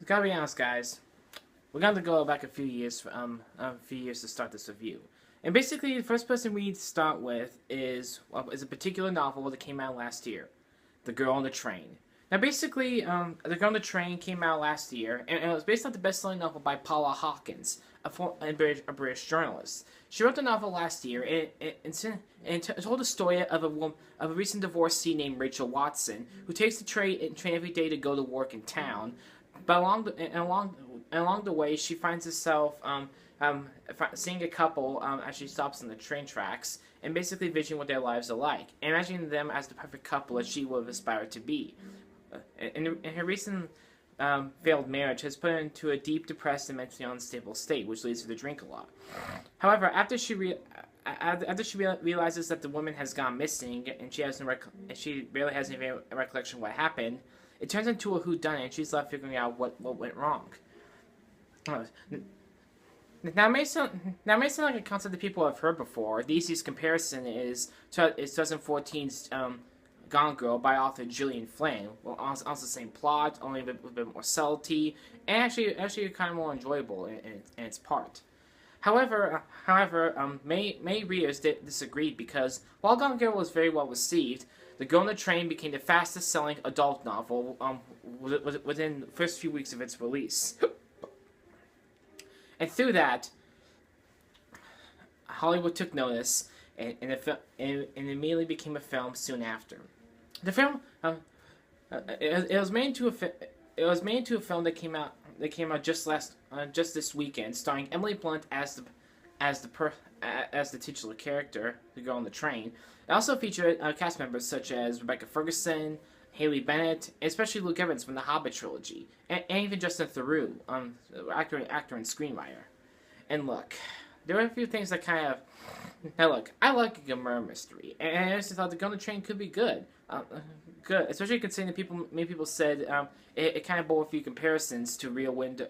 Gotta be honest, guys. We're going to go back a few years to start this review. And basically, the first person we need to start with is a particular novel that came out last year, The Girl on the Train. Now, basically, The Girl on the Train came out last year, and it was based on the best-selling novel by Paula Hawkins, a British journalist. She wrote the novel last year, and told the story of a recent divorcee named Rachel Watson, who takes the train every day to go to work in town. But along the way, she finds herself seeing a couple as she stops on the train tracks, and basically visioning what their lives are like, and imagining them as the perfect couple that she would have aspired to be. And her recent failed marriage has put her into a deep, depressed, and mentally unstable state, which leads her to drink a lot. However, after she realizes that the woman has gone missing, and she barely has any recollection of what happened, it turns into a whodunit, and she's left figuring out what went wrong. Now, it may sound like a concept that people have heard before. The easiest comparison is 2014's Gone Girl by author Gillian Flynn. Well, also the same plot, only a bit more subtlety, and actually kind of more enjoyable in its part. However, many readers disagreed because while Gone Girl was very well received, The Girl on the Train became the fastest-selling adult novel within the first few weeks of its release. And through that, Hollywood took notice, and immediately became a film soon after. The film, it was made into a film that came out just this weekend, starring Emily Blunt as the titular character, the girl on the train. It also featured cast members such as Rebecca Ferguson, Haley Bennett, and especially Luke Evans from the Hobbit trilogy, and even Justin Theroux, actor and screenwriter. And look, there were a few things that kind of... Now look, I like a good murder mystery, and I just thought The Girl on the Train could be good. Especially considering that many people said it kind of bore a few comparisons to Rear Window,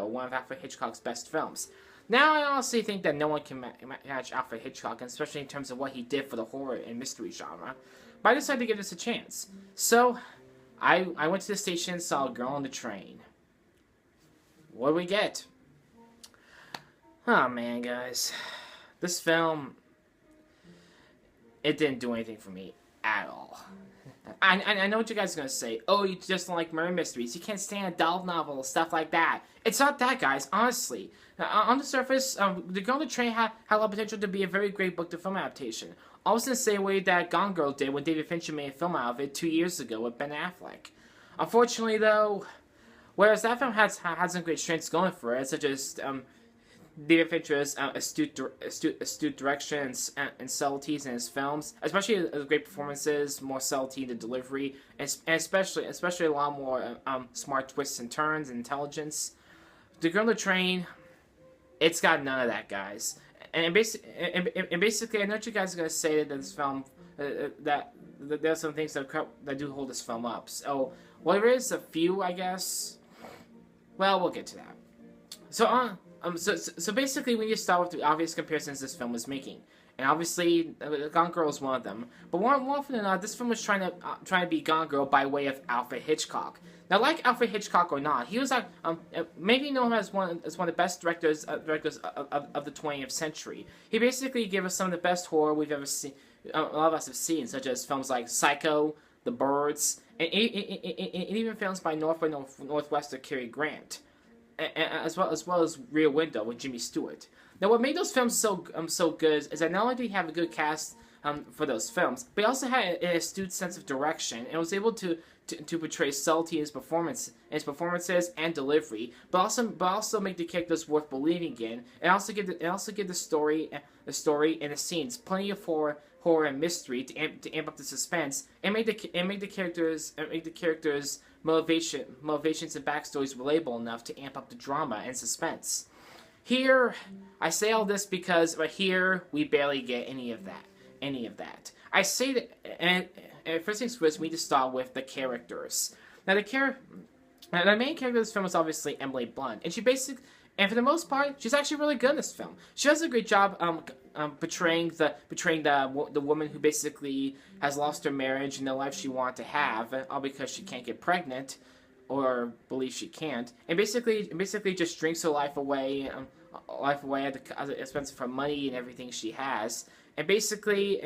one of Alfred Hitchcock's best films. Now, I honestly think that no one can match Alfred Hitchcock, especially in terms of what he did for the horror and mystery genre. But I decided to give this a chance. So, I went to the station and saw A Girl on the Train. What do we get? Oh man, guys. This film, it didn't do anything for me at all. I know what you guys are going to say. Oh, you just don't like murder mysteries. You can't stand adult novels, stuff like that. It's not that, guys, honestly. On the surface, The Girl on the Train had a lot of potential to be a very great book-to-film adaptation. Almost in the same way that Gone Girl did when David Fincher made a film out of it 2 years ago with Ben Affleck. Unfortunately, though, whereas that film had some great strengths going for it, such as David Fincher's astute directions and subtleties in his films, especially his great performances, more subtlety in the delivery, and especially a lot more smart twists and turns and intelligence. The Girl on the Train, it's got none of that, guys. And basically, I know what you guys are going to say that this film, that there's some things that do hold this film up. So, well, there is a few, I guess. Well, we'll get to that. So basically, we need to start with the obvious comparisons this film was making, and obviously, Gone Girl is one of them. But more often than not, this film was trying to be Gone Girl by way of Alfred Hitchcock. Now, like Alfred Hitchcock or not, he was maybe known as one of the best directors of the 20th century. He basically gave us some of the best horror we've ever seen. A lot of us have seen, such as films like Psycho, The Birds, and even films by North by Northwest Cary Grant, as well as Rear Window with Jimmy Stewart. Now, what made those films so good is that not only did he have a good cast for those films, but he also had an astute sense of direction and was able to portray subtlety in his performances and delivery, but also make the characters worth believing in, and also give the story and the scenes plenty of horror and mystery to amp up the suspense, and make the characters motivations and backstories relatable enough to amp up the drama and suspense. Here, I say all this because here we barely get any of that. I say that, and first things first, we need to start with the characters. Now, the main character of this film is obviously Emily Blunt, and for the most part, she's actually really good in this film. She does a great job portraying the woman who basically has lost her marriage and the life she wanted to have, all because she can't get pregnant. or believes she can't, and basically just drinks her life away at the expense of her money and everything she has, and basically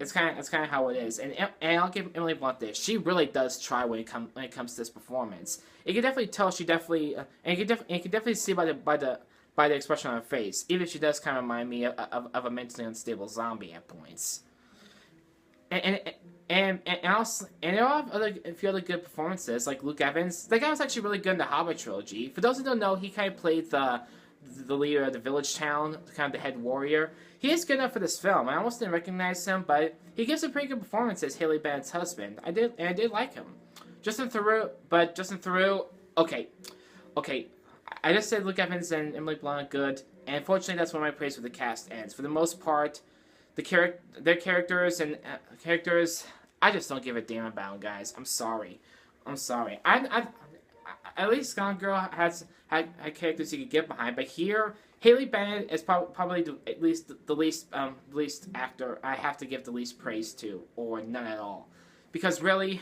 it's kind of how it is. And I'll give Emily Blunt this: she really does try when it comes to this performance. You can definitely tell she definitely and you can definitely see by the expression on her face, even if she does kind of remind me of a mentally unstable zombie at points. And also, and there are a few other good performances, like Luke Evans. That guy was actually really good in the Hobbit trilogy. For those who don't know, he kind of played the leader of the village town, kind of the head warrior. He is good enough for this film. I almost didn't recognize him, but he gives a pretty good performance as Haley Bennett's husband. I did like him. Justin Theroux, okay. I just said Luke Evans and Emily Blunt good, and unfortunately that's where my praise for the cast ends. For the most part, their characters, I just don't give a damn about, guys. I'm sorry. I at least Gone Girl had characters you could get behind, but here Haley Bennett is probably at least the least actor I have to give the least praise to, or none at all, because really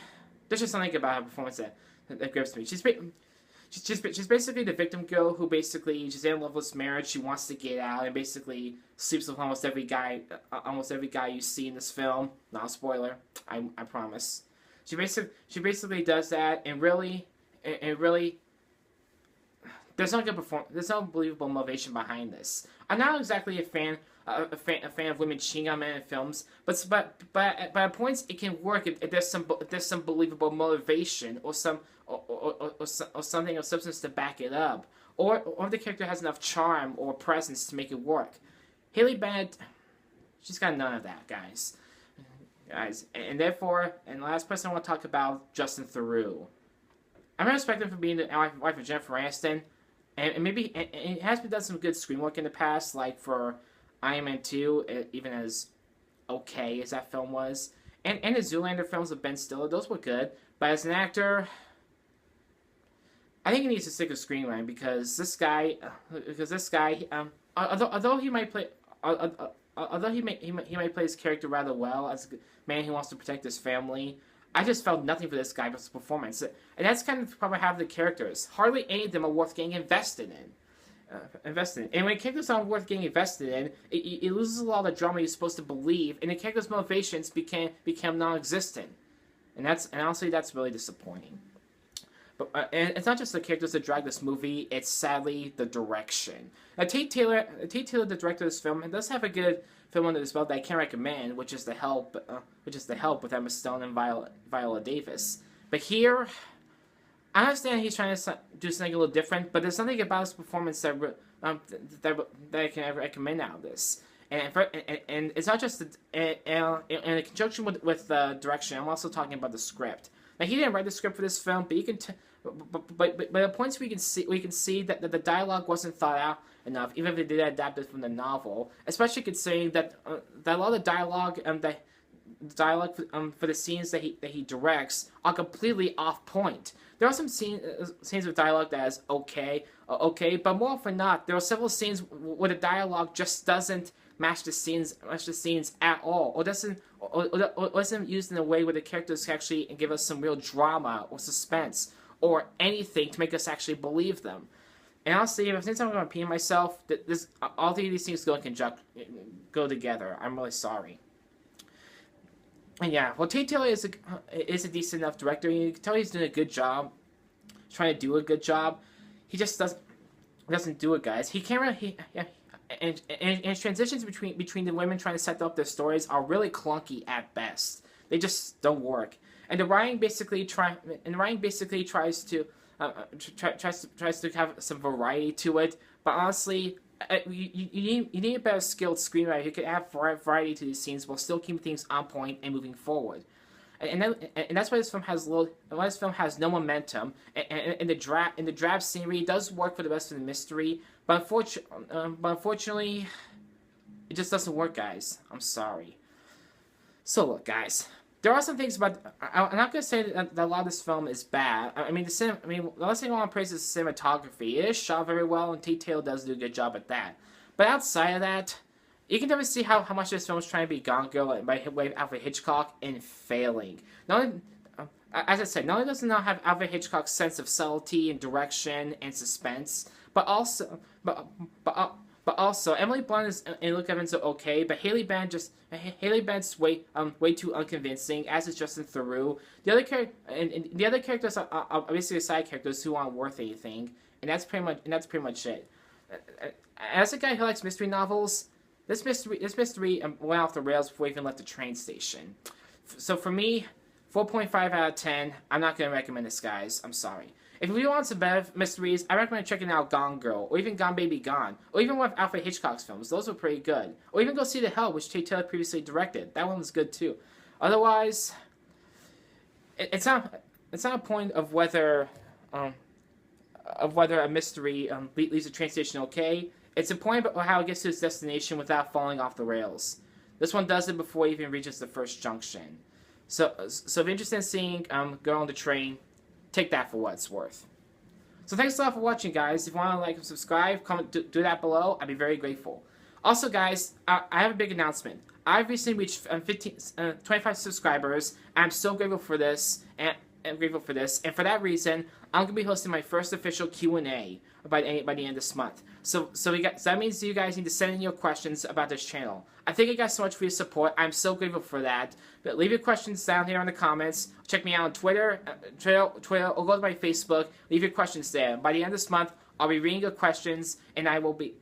there's just something about her performance that grips me. She's basically the victim girl who basically she's in a loveless marriage. She wants to get out and basically sleeps with almost every guy you see in this film. Not a spoiler, I promise. She basically does that, and really, there's no believable motivation behind this. I'm not exactly a fan of women cheating on men in films, but at points it can work if there's some believable motivation or something of substance to back it up, or if the character has enough charm or presence to make it work. Haley Bennett, she's got none of that, guys, and therefore, and the last person I want to talk about, Justin Theroux. I'm not expecting him for being the wife of Jennifer Aniston, and maybe he has done some good screen work in the past, like for Iron Man 2, even as okay as that film was, and the Zoolander films with Ben Stiller, those were good, but as an actor, I think he needs to stick with screenwriting because this guy, although he might play his character rather well as a man who wants to protect his family, I just felt nothing for this guy but his performance, and that's kind of probably how the characters. Hardly any of them are worth getting invested in. And when characters aren't worth getting invested in, it loses a lot of the drama you're supposed to believe, and the characters' motivations become non-existent, and honestly that's really disappointing. But and it's not just the characters that drag this movie; it's sadly the direction. Now, Tate Taylor, the director of this film, does have a good film under his belt that I can recommend, which is The Help, with Emma Stone and Viola Davis. But here, I understand he's trying to do something a little different, but there's something about his performance that I can recommend out of this. And it's not just in conjunction with the direction. I'm also talking about the script. Now, he didn't write the script for this film, but you can but at points we can see that the dialogue wasn't thought out enough, even if they did adapt it from the novel. Especially considering that a lot of the dialogue for the scenes that he directs are completely off point. There are some scenes of dialogue that is okay, but more often not, there are several scenes where the dialogue just doesn't match the scenes at all, or isn't used in a way where the characters can actually give us some real drama or suspense or anything to make us actually believe them. And honestly, since I'm going to repeat myself, that all three of these things go together. I'm really sorry. And yeah, well, Tate Taylor is a decent enough director. You can tell he's doing a good job, trying to do a good job. He just doesn't do it, guys. He can't really. And transitions between the women trying to set up their stories are really clunky at best. They just don't work. And the writing basically tries to have some variety to it. But honestly, you need a better skilled screenwriter who can add variety to these scenes while still keeping things on point and moving forward. And that's why this film has no momentum. And the drab scenery does work for the rest of the mystery, but unfortunately, it just doesn't work, guys. I'm sorry. So look, guys, there are some things about. I'm not gonna say that a lot of this film is bad. The last thing I want to praise is the cinematography. It is shot very well, and Tate Taylor does do a good job at that. But outside of that, you can definitely see how much this film is trying to be Gone Girl by way of Alfred Hitchcock and failing. as I said, not only does it not have Alfred Hitchcock's sense of subtlety and direction and suspense, but also Emily Blunt and Luke Evans are okay, but Haley Benn's way too unconvincing, as is Justin Theroux. The other characters are basically side characters who aren't worth anything, and that's pretty much it. As a guy who likes mystery novels, this mystery went off the rails before we even left the train station. So for me, 4.5 out of 10. I'm not going to recommend this, guys. I'm sorry. If you want some better mysteries, I recommend checking out Gone Girl, or even Gone Baby Gone, or even one of Alfred Hitchcock's films. Those were pretty good. Or even go see The Hell, which Tate Taylor previously directed. That one was good too. Otherwise, it's not a point of whether a mystery leaves a train station okay. It's a point about how it gets to its destination without falling off the rails. This one does it before it even reaches the first junction. So if you're interested in seeing Girl on the Train, take that for what it's worth. So thanks a lot for watching, guys. If you want to like and subscribe, comment, do that below. I'd be very grateful. Also, guys, I have a big announcement. I've recently reached 25 subscribers. I'm so grateful for this, and for that reason, I'm gonna be hosting my first official Q&A by the end of this month. So that means you guys need to send in your questions about this channel. I thank you guys so much for your support. I'm so grateful for that. But leave your questions down here in the comments. Check me out on Twitter, or go to my Facebook. Leave your questions there. By the end of this month, I'll be reading your questions, and I will be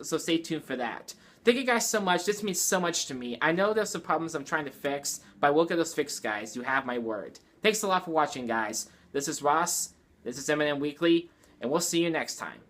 so stay tuned for that. Thank you guys so much. This means so much to me. I know there's some problems I'm trying to fix, but we'll get those fixed, guys. You have my word. Thanks a lot for watching, guys. This is Ross. This is M&M Weekly, and we'll see you next time.